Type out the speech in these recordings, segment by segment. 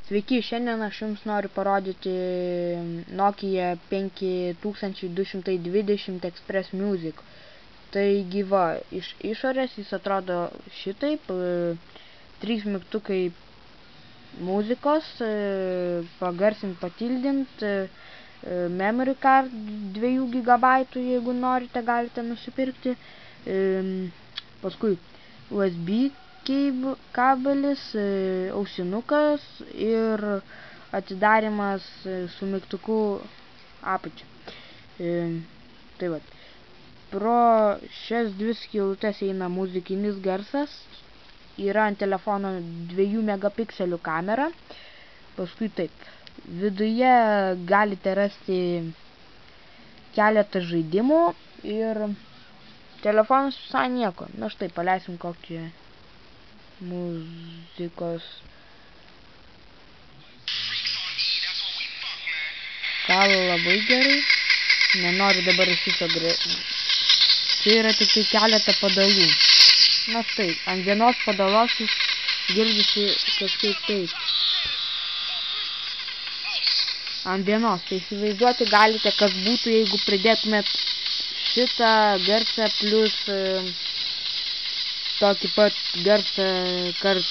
Sveiki, šiandien aš jums noriu parodyti Nokia 5220 Express Music. Taigi va, iš išorės jis atrodo šitaip, 3 mygtukai muzikos, pagarsint, patildint, memory card 2 GB, jeigu norite, galite nusipirkti, paskui USB kabelis, ausinukas ir atidarimas su mygtuku apačia. Tai va, pro šias dvi skylutes eina muzikinis garsas, yra ant telefono 2 megapikselių kamera, paskui taip, viduje galite rasti keletą žaidimų ir telefonas visai nieko. Na štai, paleisim kokį muzikos kala labai gerai. Nenoriu dabar iš viso čia yra tik tai keletą padalų. Na štai, ant vienos padalos jis girdisi kažkaip taip. Ant vienos, tai įsivaizduoti galite, kas būtų, jeigu pridėtumėt šitą garsą plus tokį pat garsą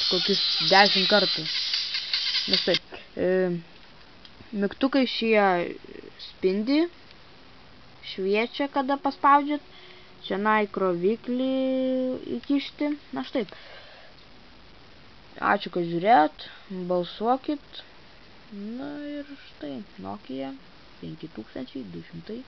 kokius 10 kartų. Na štai, mygtukai šie spindi, šviečia, kada paspaudžiat, čia kroviklį įkišti. Na štai, ačiū, kad žiūrėjot, balsuokit. Na ir štai, Nokia 5220.